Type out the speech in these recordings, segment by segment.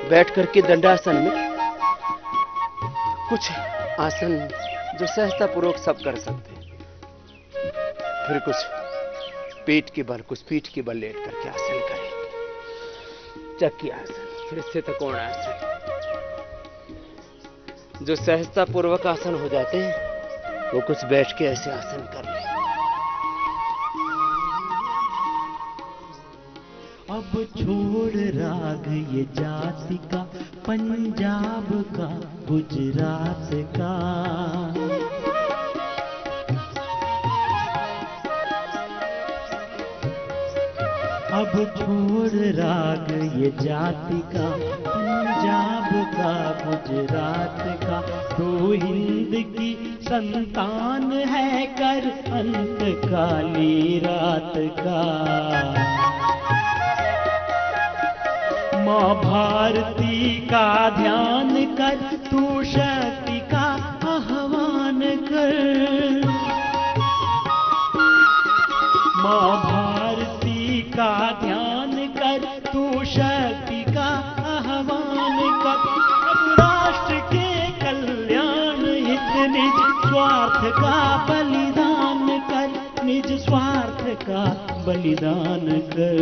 बैठ करके दंडासन में कुछ आसन जो सहजता पूर्वक सब कर सकते हैं, फिर कुछ पेट के बल, कुछ पीठ के बल लेट करके आसन करेंगे। चक्की आसन, फिर स्थित कोण आसन। जो सहजता पूर्वक आसन हो जाते हैं वो कुछ बैठ के ऐसे आसन कर लें। अब छोड़ राग ये जाति का, पंजाब का, गुजरात का। अब छोड़ राग ये जाति का, पंजाब का, गुजरात का। तो हिंद की संतान है, कर अंत काली रात का। माँ भारती का ध्यान कर, तू शक्ति का आह्वान कर। माँ भारती का ध्यान कर, तू शक्ति का आह्वान कर। अब राष्ट्र के कल्याण हित निज स्वार्थ का बलिदान कर, निज स्वार्थ का बलिदान कर।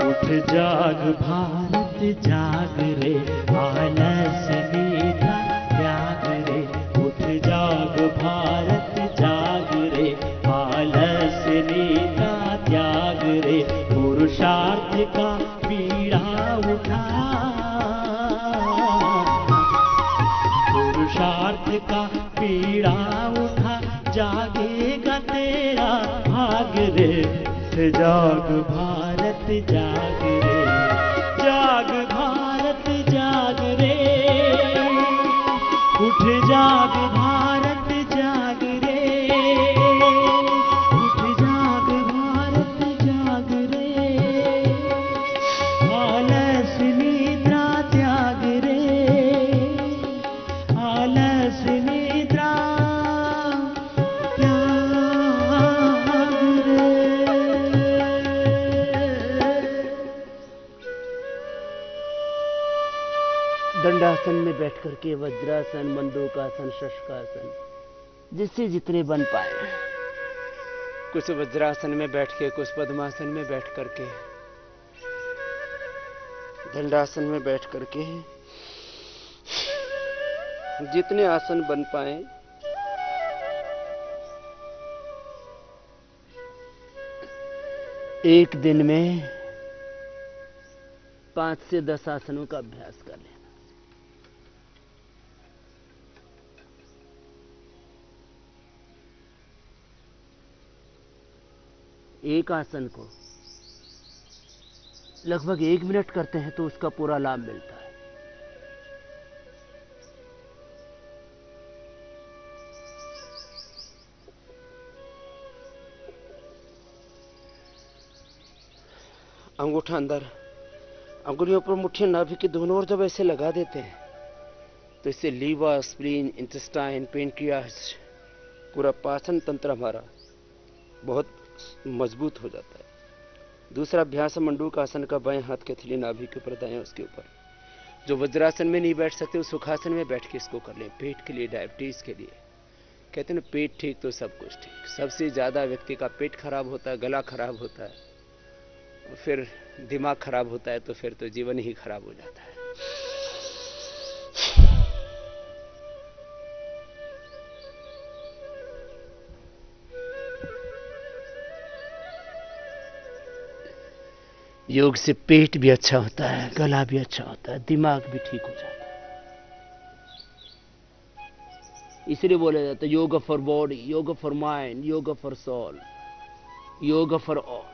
उठ जाग भारत जाग रे, आलस निद्रा त्याग रे। उठ जाग भारत जाग रे, आलस निद्रा त्याग रे। पुरुषार्थ का पीड़ा उठा, पुरुषार्थ का पीड़ा उठा। जागेगा तेरा भाग रे, जाग भारत जाग रे, जाग भारत जाग रे। उठ जाग भारत जाग रे, उठ जाग भारत जाग रे। आलस निद्रा त्याग रे, आलस निद्रा दंडासन में बैठ करके वज्रासन, मंडूकासन, शशकासन, जिससे जितने बन पाए। कुछ वज्रासन में बैठ के, कुछ पद्मासन में बैठ करके, दंडासन में बैठ करके जितने आसन बन पाए एक दिन में 5 से 10 आसनों का अभ्यास कर लें। एक आसन को लगभग 1 मिनट करते हैं तो उसका पूरा लाभ मिलता है। अंगूठा अंदर, अंगुलियों पर मुट्ठियां नाभि के दोनों ओर जब ऐसे लगा देते हैं तो इससे लीवर, स्प्लीन, इंटेस्टाइन, पेनक्रियास, पूरा पाचन तंत्र हमारा बहुत मजबूत हो जाता है। दूसरा अभ्यास मंडूक आसन का, बाएं हाथ के हथेली नाभि के ऊपर, दाएं उसके ऊपर। जो वज्रासन में नहीं बैठ सकते उस सुखासन में बैठ के इसको कर लें। पेट के लिए, डायबिटीज के लिए कहते हैं ना, पेट ठीक तो सब कुछ ठीक। सबसे ज्यादा व्यक्ति का पेट खराब होता है, गला खराब होता है, फिर दिमाग खराब होता है, तो फिर तो जीवन ही खराब हो जाता है। योग से पेट भी अच्छा होता है, गला भी अच्छा होता है, दिमाग भी ठीक हो जाता है। इसलिए बोला जाता है योग फॉर बॉडी, योग फॉर माइंड, योग फॉर सोल, योग फॉर ऑल।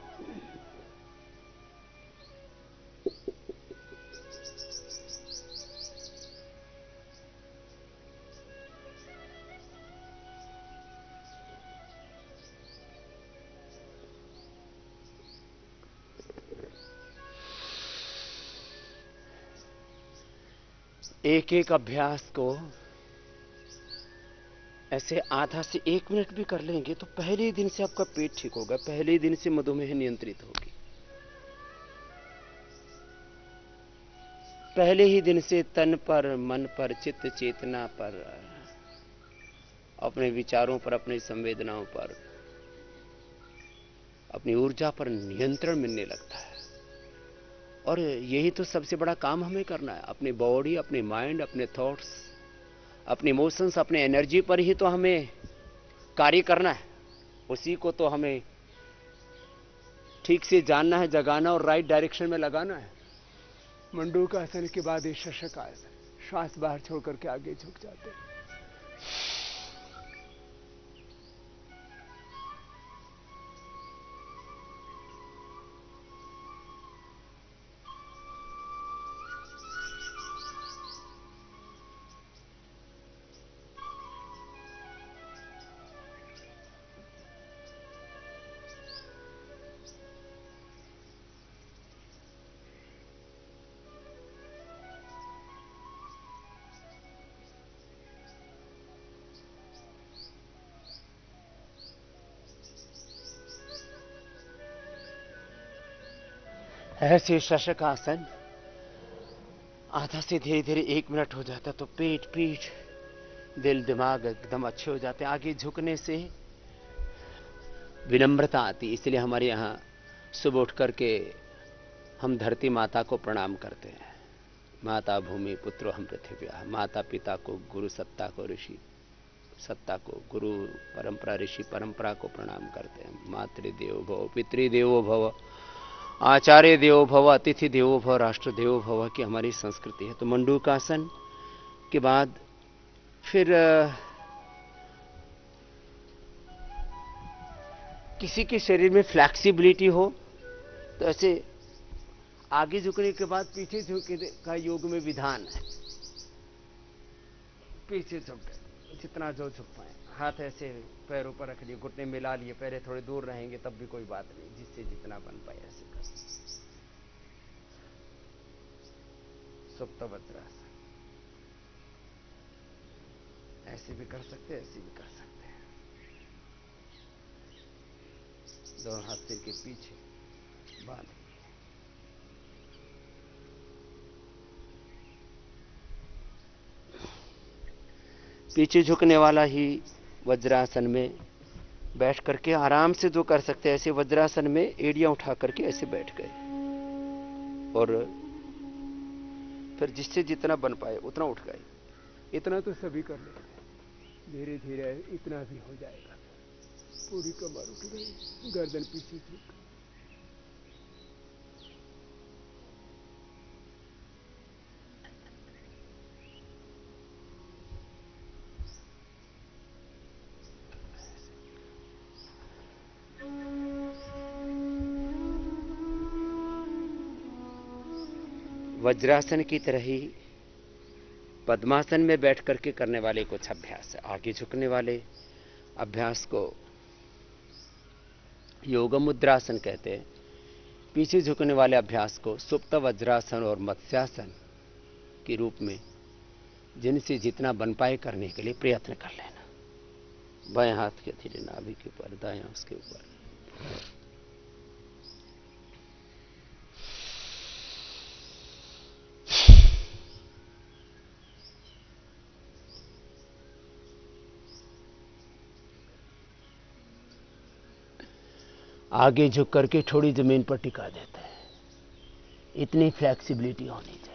एक एक अभ्यास को ऐसे आधा से 1 मिनट भी कर लेंगे तो पहले दिन से आपका पेट ठीक होगा, पहले दिन से मधुमेह नियंत्रित होगी। पहले ही दिन से तन पर, मन पर, चित्त चेतना पर, अपने विचारों पर, अपनी संवेदनाओं पर, अपनी ऊर्जा पर नियंत्रण मिलने लगता है। और यही तो सबसे बड़ा काम हमें करना है। अपनी बॉडी, अपने माइंड, अपने थॉट्स, अपने इमोशंस, अपने एनर्जी पर ही तो हमें कार्य करना है। उसी को तो हमें ठीक से जानना है, जगाना और राइट डायरेक्शन में लगाना है। मंडूकासन के बाद ये शशकासन, श्वास बाहर छोड़ करके आगे झुक जाते हैं। ऐसे शशकासन आधा से धीरे धीरे 1 मिनट हो जाता तो पेट, पीठ, दिल, दिमाग एकदम अच्छे हो जाते हैं। आगे झुकने से विनम्रता आती, इसलिए हमारे यहाँ सुबह उठ करके हम धरती माता को प्रणाम करते हैं। माता भूमि पुत्रो हम पृथ्व्या। माता पिता को, गुरु सत्ता को, ऋषि सत्ता को, गुरु परंपरा, ऋषि परंपरा को प्रणाम करते हैं। मातृदेवो भव, पितृदेवो भव, आचार्य देवो भव, अतिथि देवो भव, राष्ट्र देवो भव की हमारी संस्कृति है। तो मंडूकासन के बाद फिर किसी के शरीर में फ्लैक्सिबिलिटी हो तो ऐसे आगे झुकने के बाद पीछे झुकने का योग में विधान है। पीछे झुक गए, जितना जो झुक पाए, हाथ ऐसे पैरों पर रख लिए, घुटने मिला लिए, पैरे थोड़े दूर रहेंगे तब भी कोई बात नहीं, जिससे जितना बन पाए ऐसे कर। सुप्त वज्रासन ऐसे भी कर सकते हैं, ऐसे भी कर सकते हैं। दोनों हाथ सिर के पीछे बांध, पीछे झुकने वाला ही वज्रासन में बैठ करके आराम से जो कर सकते हैं। ऐसे वज्रासन में एड़ियां उठा करके ऐसे बैठ गए और फिर जिससे जितना बन पाए उतना उठ गए। इतना तो सभी कर लेते, धीरे धीरे इतना भी हो जाएगा। पूरी कमर उठ गई, गर्दन पीछे झुक। वज्रासन की तरह ही पद्मासन में बैठ करके करने वाले कुछ अभ्यास है। आगे झुकने वाले अभ्यास को योग मुद्रासन कहते हैं। पीछे झुकने वाले अभ्यास को सुप्त वज्रासन और मत्स्यासन के रूप में जिनसे जितना बन पाए करने के लिए प्रयत्न कर लेना। बाएं हाथ के धीरे नाभि के ऊपर, दायां उसके ऊपर। आगे झुक करके थोड़ी जमीन पर टिका देते हैं। इतनी फ्लेक्सिबिलिटी होनी चाहिए।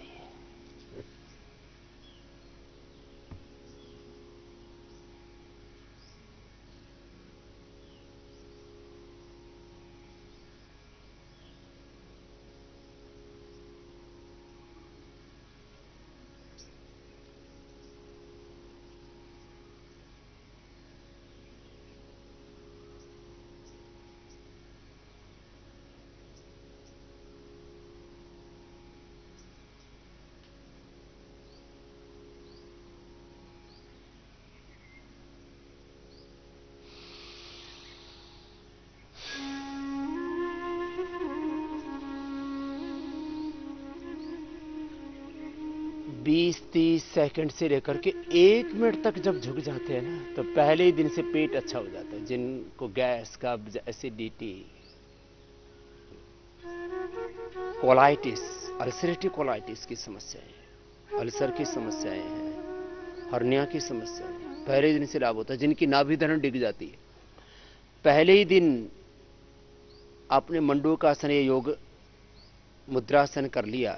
बीस 30 सेकंड से लेकर के 1 मिनट तक जब झुक जाते हैं ना, तो पहले ही दिन से पेट अच्छा हो जाता है। जिनको गैस, कब्ज, एसिडिटी, कोलाइटिस अल्सरेटिव कोलाइटिस की समस्याएं, अल्सर की समस्याएं हैं, हर्निया की समस्याएं पहले दिन से लाभ होता है। जिनकी नाभि धरण डिग जाती है, पहले ही दिन आपने मंडूकासन या योग मुद्रासन कर लिया,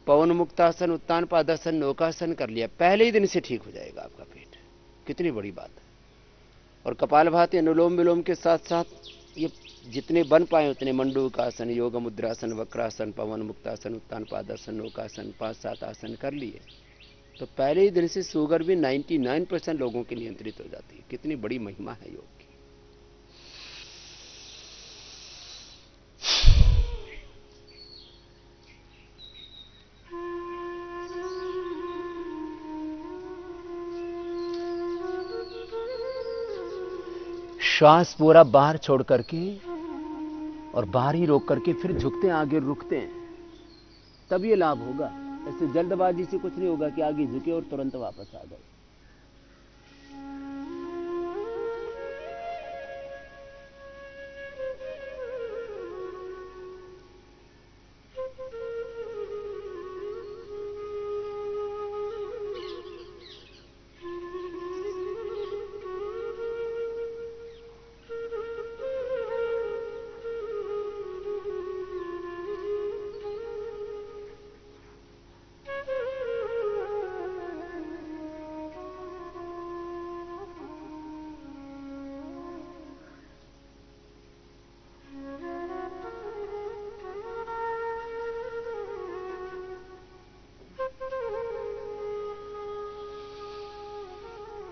पवन मुक्तासन, उत्तान पादासन, नौकासन कर लिया, पहले ही दिन से ठीक हो जाएगा आपका पेट। कितनी बड़ी बात है। और कपालभाति, अनुलोम विलोम के साथ साथ ये जितने बन पाए उतने, मंडूकासन, योग मुद्रासन, वक्रासन, पवन मुक्तासन, उत्तान पादासन, नौकासन, 5-7 आसन कर लिए तो पहले ही दिन से शुगर भी 99% लोगों की नियंत्रित हो जाती है। कितनी बड़ी महिमा है योग की। श्वास पूरा बाहर छोड़ करके और बाहर ही रोक करके फिर झुकते हैं, आगे रुकते हैं, तब ये लाभ होगा। ऐसे जल्दबाजी से कुछ नहीं होगा कि आगे झुके और तुरंत वापस आ गए।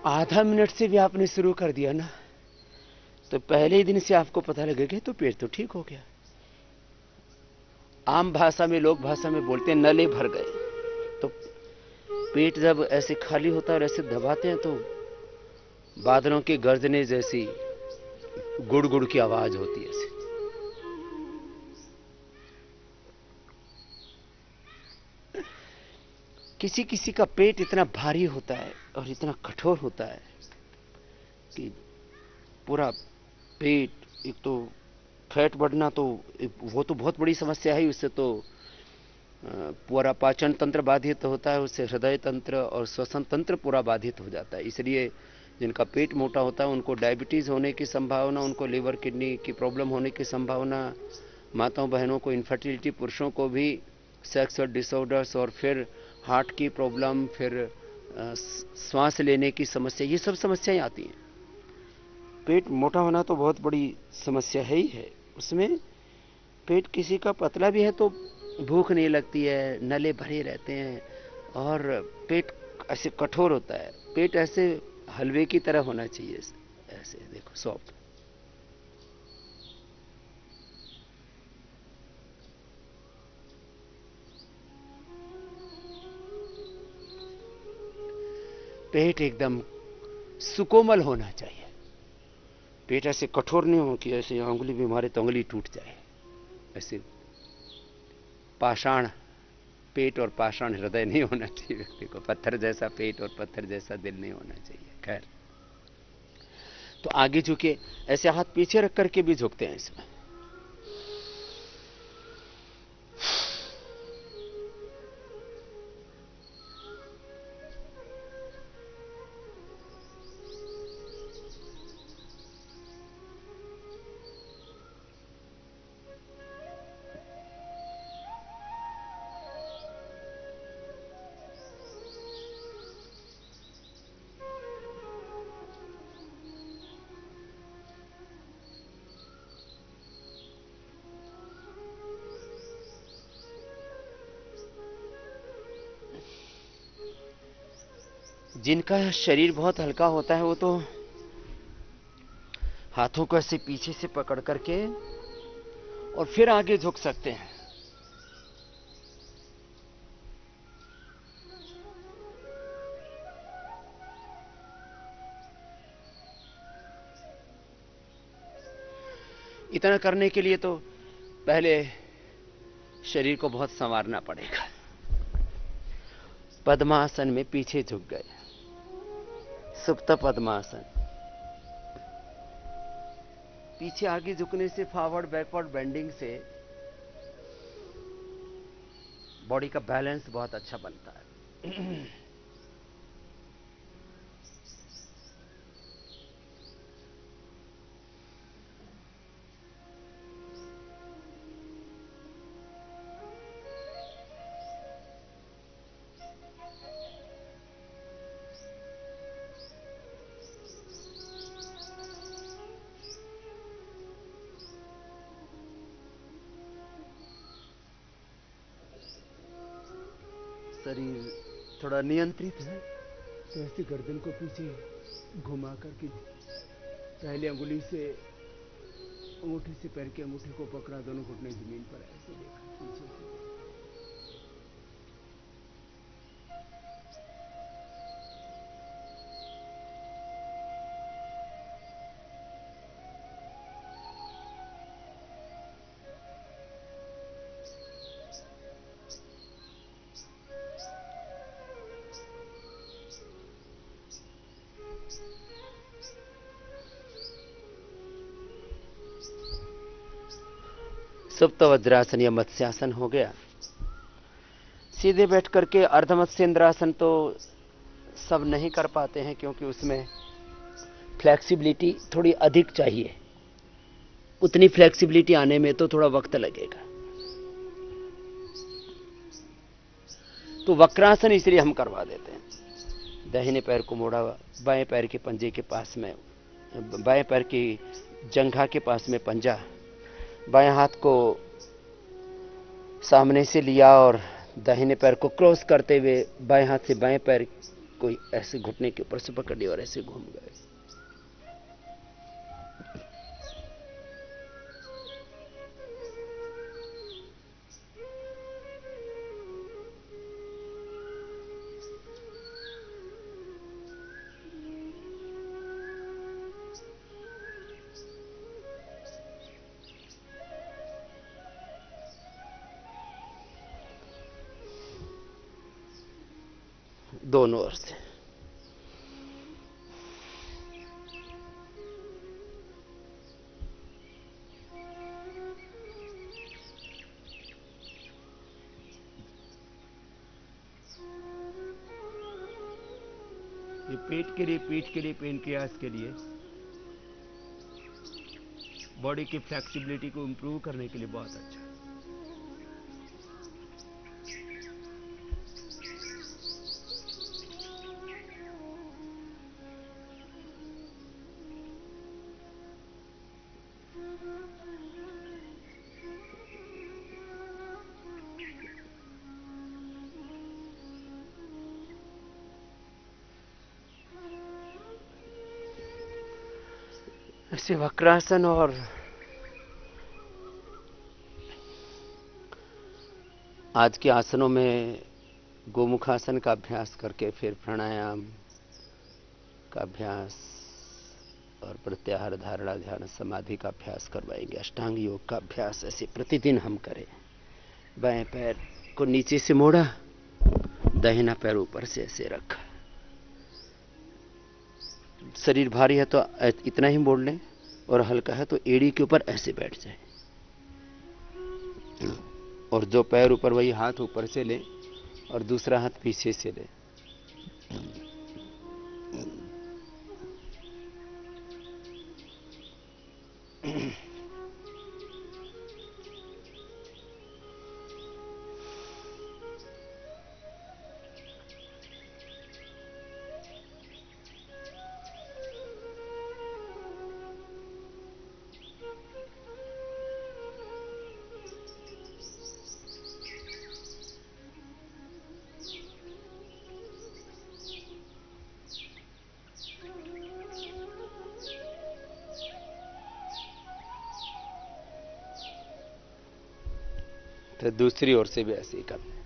आधा मिनट से भी आपने शुरू कर दिया ना, तो पहले ही दिन से आपको पता लगेगा तो पेट तो ठीक हो गया। आम भाषा में, लोक भाषा में बोलते हैं नले भर गए। तो पेट जब ऐसे खाली होता है और ऐसे दबाते हैं तो बादलों के गर्जने जैसी गुड़ गुड़ की आवाज होती है ऐसे। किसी किसी का पेट इतना भारी होता है और इतना कठोर होता है कि पूरा पेट, एक तो फैट बढ़ना तो वो तो बहुत बड़ी समस्या है। उससे तो पूरा पाचन तंत्र बाधित होता है, उससे हृदय तंत्र और श्वसन तंत्र पूरा बाधित हो जाता है। इसलिए जिनका पेट मोटा होता है उनको डायबिटीज होने की संभावना, उनको लिवर किडनी की प्रॉब्लम होने की संभावना, माताओं बहनों को इनफर्टिलिटी, पुरुषों को भी सेक्सुअल डिसऑर्डर्स और फिर हार्ट की प्रॉब्लम, फिर सांस लेने की समस्या, ये सब समस्याएं आती हैं। पेट मोटा होना तो बहुत बड़ी समस्या है ही है। उसमें पेट किसी का पतला भी है तो भूख नहीं लगती है, नले भरे रहते हैं और पेट ऐसे कठोर होता है। पेट ऐसे हलवे की तरह होना चाहिए, ऐसे देखो सॉफ्ट। पेट एकदम सुकोमल होना चाहिए। पेट ऐसे कठोर नहीं हो कि ऐसे उंगली भी मारे तो उंगली टूट जाए। ऐसे पाषाण पेट और पाषाण हृदय नहीं होना चाहिए व्यक्ति को। पत्थर जैसा पेट और पत्थर जैसा दिल नहीं होना चाहिए। खैर, तो आगे झुके, ऐसे हाथ पीछे रख करके भी झुकते हैं इसमें। जिनका शरीर बहुत हल्का होता है वो तो हाथों को ऐसे पीछे से पकड़ करके और फिर आगे झुक सकते हैं। इतना करने के लिए तो पहले शरीर को बहुत संवारना पड़ेगा। पद्मासन में पीछे झुक गए, सुप्त पद्मासन। पीछे आगे झुकने से, फॉरवर्ड बैकवर्ड बेंडिंग से बॉडी का बैलेंस बहुत अच्छा बनता है। शरीर थोड़ा नियंत्रित है तो ऐसे गर्दन को पीछे घुमा करके पहले अंगुली से अंगूठे से पैर के अंगूठे को पकड़ा, दोनों घुटने जमीन पर ऐसे देखा पीछे से। सुप्त वज्रासन या मत्स्यासन हो गया। सीधे बैठ करके अर्धमत्स्येंद्रासन तो सब नहीं कर पाते हैं क्योंकि उसमें फ्लेक्सिबिलिटी थोड़ी अधिक चाहिए। उतनी फ्लेक्सिबिलिटी आने में तो थोड़ा वक्त लगेगा। तो वक्रासन इसलिए हम करवा देते हैं। दाहिने पैर को मोड़ा, बाएं पैर के पंजे के पास में, बाएं पैर की जंघा के पास में पंजा, बाएं हाथ को सामने से लिया और दाहिने पैर को क्रॉस करते हुए बाएं हाथ से बाएं पैर को ऐसे घुटने के ऊपर से पकड़ लिया और ऐसे घूम गए। दोनों ओर से ये पेट के लिए पेनक्रियास के लिए बॉडी की फ्लेक्सिबिलिटी को इंप्रूव करने के लिए बहुत अच्छा है। ऐसे वक्रासन और आज के आसनों में गोमुखासन का अभ्यास करके फिर प्राणायाम का अभ्यास और प्रत्याहार, धारणा, ध्यान, समाधि का अभ्यास करवाएंगे। अष्टांग योग का अभ्यास ऐसे प्रतिदिन हम करें। बाएं पैर को नीचे से मोड़ा, दाहिना पैर ऊपर से ऐसे रखा। शरीर भारी है तो इतना ही मोड़ लें और हल्का है तो एड़ी के ऊपर ऐसे बैठ जाए और जो पैर ऊपर वही हाथ ऊपर से ले और दूसरा हाथ पीछे से ले। तो दूसरी ओर से भी ऐसे ही करना है।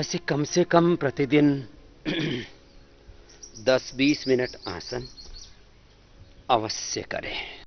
ऐसे कम से कम प्रतिदिन 10-20 मिनट आसन अवश्य करें।